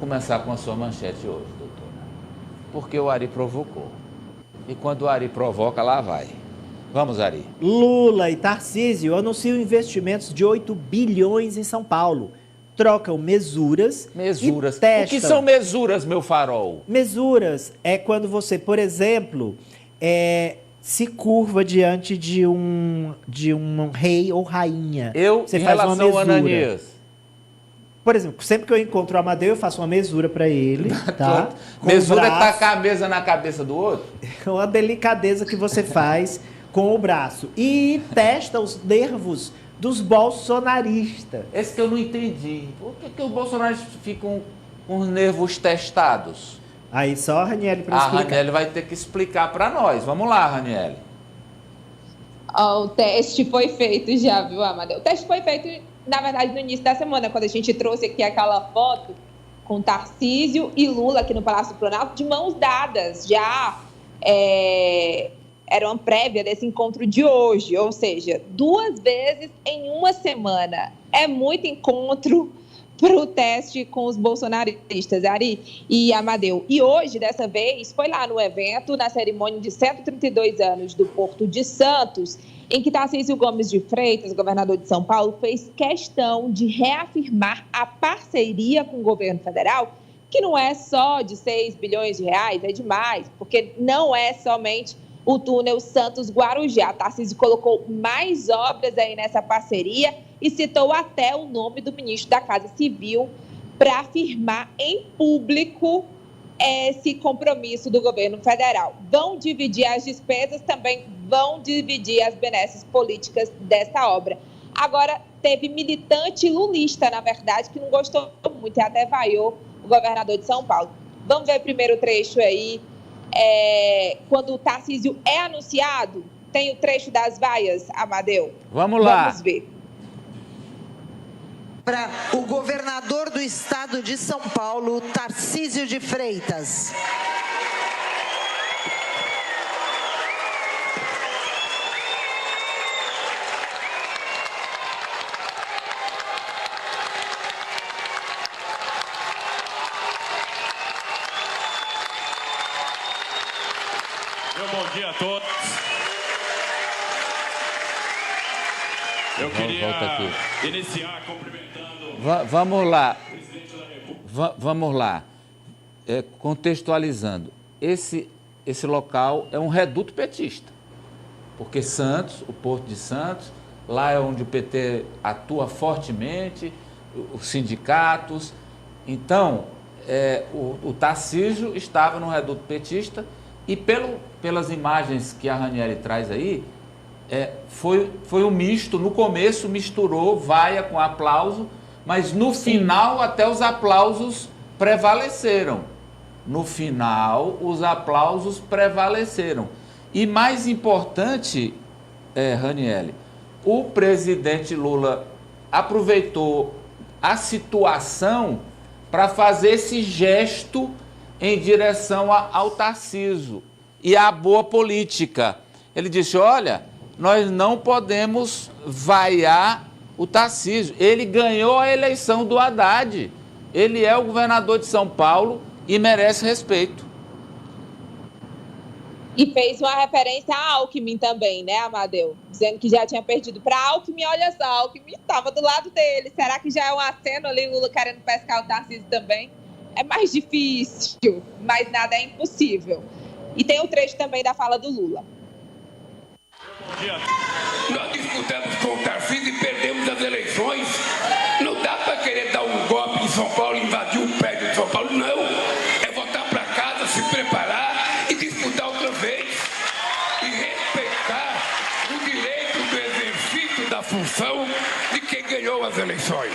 Começar com a sua manchete hoje, doutora. Porque o Ari provocou. E quando o Ari provoca, lá vai. Vamos, Ari. Lula e Tarcísio anunciam investimentos de 8 bilhões em São Paulo. Trocam mesuras. Mesuras. E testam. O que são mesuras, meu farol? Mesuras é quando você, por exemplo, se curva diante de um rei ou rainha. Você em faz relação ao Ananias. Por exemplo, sempre que eu encontro o Amadeu, eu faço uma mesura para ele, tá? Mesura é tacar a mesa na cabeça do outro? É uma delicadeza que você faz com o braço. E testa os nervos dos bolsonaristas. Esse que eu não entendi. Por que os bolsonaristas ficam com os nervos testados? Aí só a Raniele para explicar. A Raniele vai ter que explicar para nós. Vamos lá, Raniele. O teste foi feito já, viu, Amadeu? O teste foi feito, na verdade, no início da semana, quando a gente trouxe aqui aquela foto com Tarcísio e Lula aqui no Palácio do Planalto, de mãos dadas, já era uma prévia desse encontro de hoje, ou seja, 2 vezes em uma semana. É muito encontro para o teste com os bolsonaristas, Ari e Amadeu. E hoje, dessa vez, foi lá no evento, na cerimônia de 132 anos do Porto de Santos, em que Tarcísio Gomes de Freitas, governador de São Paulo, fez questão de reafirmar a parceria com o governo federal, que não é só de 6 bilhões de reais, é demais, porque não é somente o túnel Santos-Guarujá. Tarcísio colocou mais obras aí nessa parceria e citou até o nome do ministro da Casa Civil para afirmar em público esse compromisso do governo federal. Vão dividir as despesas, também vão dividir as benesses políticas dessa obra. Agora, teve militante lulista, na verdade, que não gostou muito e até vaiou o governador de São Paulo. Vamos ver o primeiro trecho aí. Quando o Tarcísio é anunciado, tem o trecho das vaias, Amadeu? Vamos lá. Vamos ver. Para o governador do estado de São Paulo, Tarcísio de Freitas. Bom dia a todos. Eu queria iniciar cumprimentando... Vamos lá. Vamos lá. Contextualizando. Esse local é um reduto petista. Porque Santos, o Porto de Santos, lá é onde o PT atua fortemente, os sindicatos. Então, o Tarcísio estava no reduto petista e pelas imagens que a Raniele traz aí, foi um misto. No começo misturou vaia com aplauso, mas no final até os aplausos prevaleceram. No final, os aplausos prevaleceram. E mais importante, Raniele, o presidente Lula aproveitou a situação para fazer esse gesto em direção ao Tarcísio e à boa política. Ele disse, olha, nós não podemos vaiar o Tarcísio. Ele ganhou a eleição do Haddad. Ele é o governador de São Paulo e merece respeito. E fez uma referência a Alckmin também, né, Amadeu? Dizendo que já tinha perdido para Alckmin. Olha só, Alckmin estava do lado dele. Será que já é um aceno ali, Lula querendo pescar o Tarcísio também? É mais difícil, mas nada é impossível. E tem o trecho também da fala do Lula. Nós disputamos com o Tarcísio e perdemos as eleições. Não dá para querer dar um golpe em São Paulo, invadir o prédio de São Paulo, não. É voltar para casa, se preparar e disputar outra vez. E respeitar o direito do exercício da função de quem ganhou as eleições.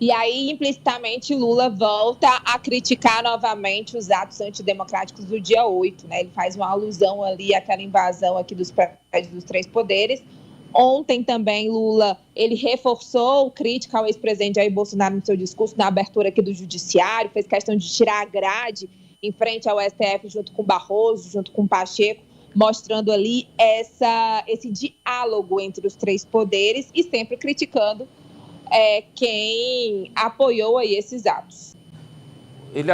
E aí, implicitamente, Lula volta a criticar novamente os atos antidemocráticos do dia 8, né? Ele faz uma alusão ali àquela invasão aqui dos prédios dos 3 poderes. Ontem também, Lula, ele reforçou crítica ao ex-presidente Jair Bolsonaro no seu discurso na abertura aqui do Judiciário, fez questão de tirar a grade em frente ao STF junto com Barroso, junto com Pacheco, mostrando ali esse diálogo entre os 3 poderes e sempre criticando quem apoiou aí esses atos. Ele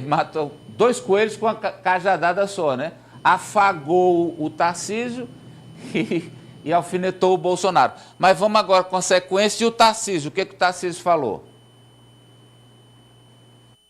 matou 2 coelhos com a cajadada só, né? Afagou o Tarcísio e alfinetou o Bolsonaro. Mas vamos agora com a sequência. E o Tarcísio? O que o Tarcísio falou?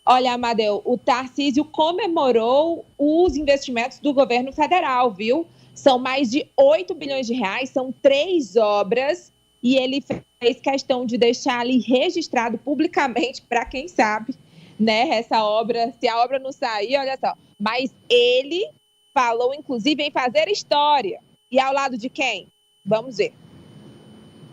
Olha, Amadeu, o Tarcísio comemorou os investimentos do governo federal, viu? São mais de 8 bilhões de reais, são 3 obras, e ele fez questão de deixar ali registrado publicamente, para quem sabe, né, essa obra, se a obra não sair, olha só. Mas ele falou, inclusive, em fazer história. E ao lado de quem? Vamos ver.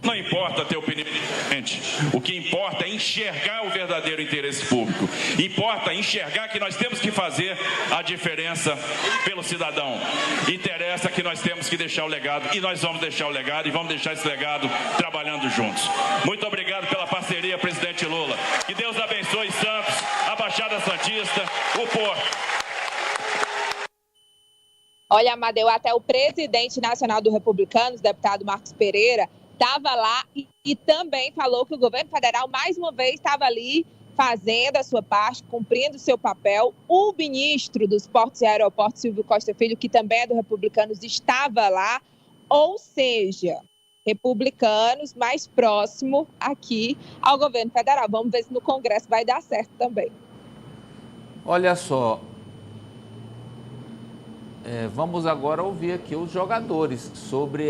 Não importa ter opinião diferente, o que importa é enxergar o verdadeiro interesse público. Importa enxergar que nós temos que fazer a diferença pelo cidadão. Interessa que nós temos que deixar o legado, e nós vamos deixar o legado, e vamos deixar esse legado trabalhando juntos. Muito obrigado pela parceria, presidente Lula. Que Deus abençoe Santos, a Baixada Santista, o Porto. Olha, Amadeu, até o presidente nacional do Republicanos, deputado Marcos Pereira, estava lá e também falou que o governo federal, mais uma vez, estava ali fazendo a sua parte, cumprindo o seu papel. O ministro dos Portos e Aeroportos, Silvio Costa Filho, que também é do Republicanos, estava lá. Ou seja, Republicanos mais próximo aqui ao governo federal. Vamos ver se no Congresso vai dar certo também. Olha só. Vamos agora ouvir aqui os jogadores sobre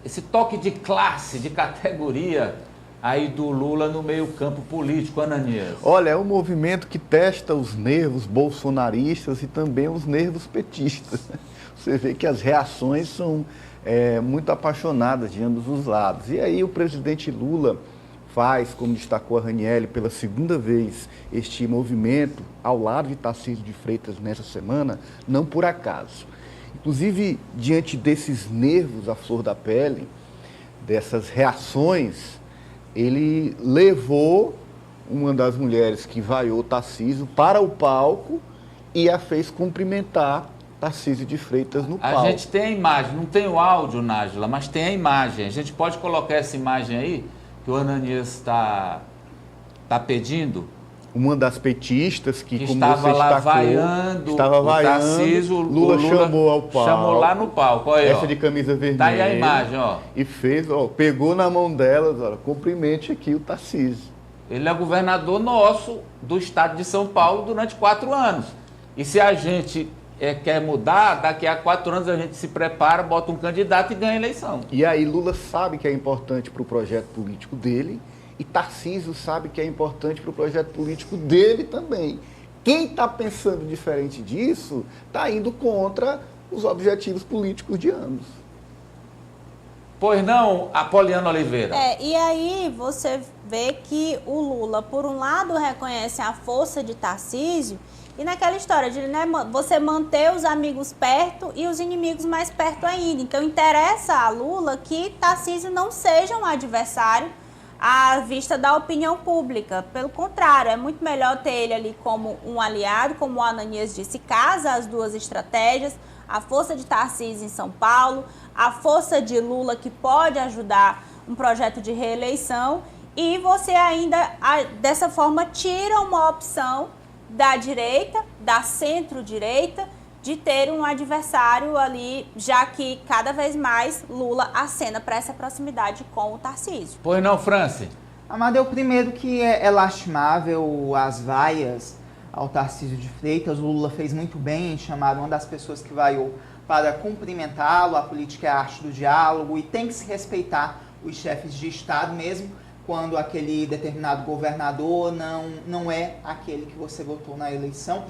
esse toque de classe, de categoria aí do Lula no meio-campo político, Ananias. Olha, é um movimento que testa os nervos bolsonaristas e também os nervos petistas. Você vê que as reações são muito apaixonadas de ambos os lados. E aí o presidente Lula faz, como destacou a Raniele, pela segunda vez este movimento ao lado de Tarcísio de Freitas nessa semana, não por acaso. Inclusive, diante desses nervos à flor da pele, dessas reações, ele levou uma das mulheres que vaiou Tarcísio para o palco e a fez cumprimentar Tarcísio de Freitas no palco. A gente tem a imagem, não tem o áudio, Nájila, mas tem a imagem. A gente pode colocar essa imagem aí, que o Ananias está pedindo? Uma das petistas que como estava você lá destacou, vaiando, estava vaiando, Tarcísio, Lula chamou ao palco. Chamou lá no palco, olha. Essa de camisa vermelha. Tá aí a imagem, ó. E fez, pegou na mão delas, cumprimente aqui o Tarcísio. Ele é governador nosso do estado de São Paulo durante 4 anos. E se a gente quer mudar, daqui a 4 anos a gente se prepara, bota um candidato e ganha a eleição. E aí Lula sabe que é importante para o projeto político dele, e Tarcísio sabe que é importante para o projeto político dele também. Quem está pensando diferente disso está indo contra os objetivos políticos de ambos. Pois não, Apoliana Oliveira? E aí você vê que o Lula, por um lado, reconhece a força de Tarcísio, e naquela história de você manter os amigos perto e os inimigos mais perto ainda. Então interessa a Lula que Tarcísio não seja um adversário à vista da opinião pública. Pelo contrário, é muito melhor ter ele ali como um aliado, como o Ananias disse, casa as duas estratégias, a força de Tarcísio em São Paulo, a força de Lula que pode ajudar um projeto de reeleição, e você ainda, dessa forma, tira uma opção da direita, da centro-direita, de ter um adversário ali, já que cada vez mais Lula acena para essa proximidade com o Tarcísio. Pois não, Franci? Amadeu, primeiro que é lastimável as vaias ao Tarcísio de Freitas. O Lula fez muito bem em chamar uma das pessoas que vaiou para cumprimentá-lo. A política é a arte do diálogo e tem que se respeitar os chefes de Estado, mesmo quando aquele determinado governador não é aquele que você votou na eleição.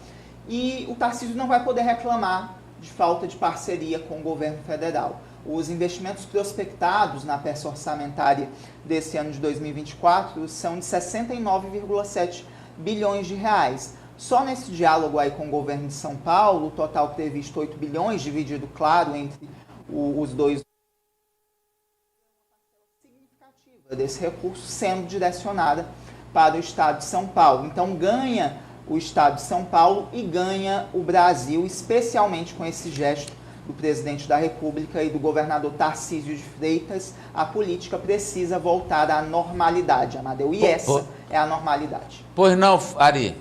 E o Tarcísio não vai poder reclamar de falta de parceria com o governo federal. Os investimentos prospectados na peça orçamentária desse ano de 2024 são de 69,7 bilhões de reais. Só nesse diálogo aí com o governo de São Paulo, o total previsto 8 bilhões, dividido, claro, entre os dois, desse recurso sendo direcionada para o estado de São Paulo. Então ganha o estado de São Paulo e ganha o Brasil, especialmente com esse gesto do presidente da República e do governador Tarcísio de Freitas, a política precisa voltar à normalidade, Amadeu. E essa é a normalidade. Pois não, Ari?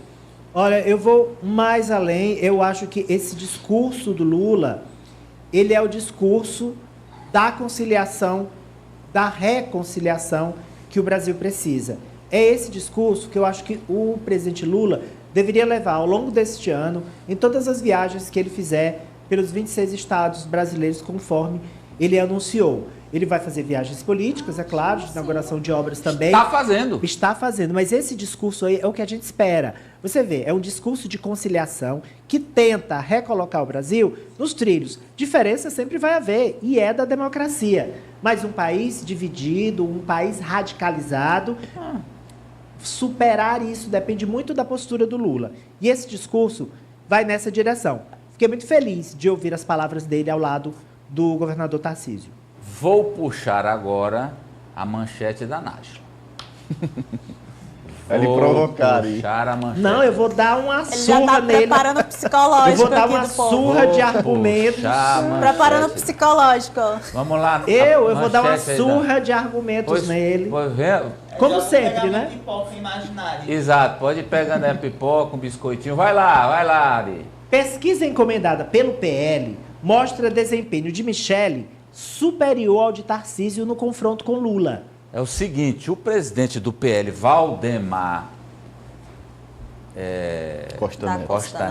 Olha, eu vou mais além. Eu acho que esse discurso do Lula, ele é o discurso da conciliação, da reconciliação que o Brasil precisa. É esse discurso que eu acho que o presidente Lula deveria levar ao longo deste ano, em todas as viagens que ele fizer pelos 26 estados brasileiros, conforme ele anunciou. Ele vai fazer viagens políticas, é claro, de inauguração de obras também. Está fazendo. Está fazendo, mas esse discurso aí é o que a gente espera. Você vê, é um discurso de conciliação que tenta recolocar o Brasil nos trilhos. Diferença sempre vai haver, e é da democracia. Mas um país dividido, um país radicalizado, superar isso depende muito da postura do Lula. E esse discurso vai nessa direção. Fiquei muito feliz de ouvir as palavras dele ao lado do governador Tarcísio. Vou puxar agora a manchete da Nájila. Ele provocar aí. Puxar a manchete. Não, eu vou dar uma Ele já surra tá nele. preparando o psicológico. Eu vou dar aqui uma do povo. surra de argumentos. Preparando o psicológico. Vamos lá. Eu vou dar uma manchete aí da- surra de argumentos Pois- nele. pois vê. Como sempre, né? Pipoca imaginária. Exato, pode ir pegando a pipoca, um biscoitinho. Vai lá, Ari. Pesquisa encomendada pelo PL mostra desempenho de Michele superior ao de Tarcísio no confronto com Lula. É o seguinte, o presidente do PL, Valdemar Costa Da Neto. Costa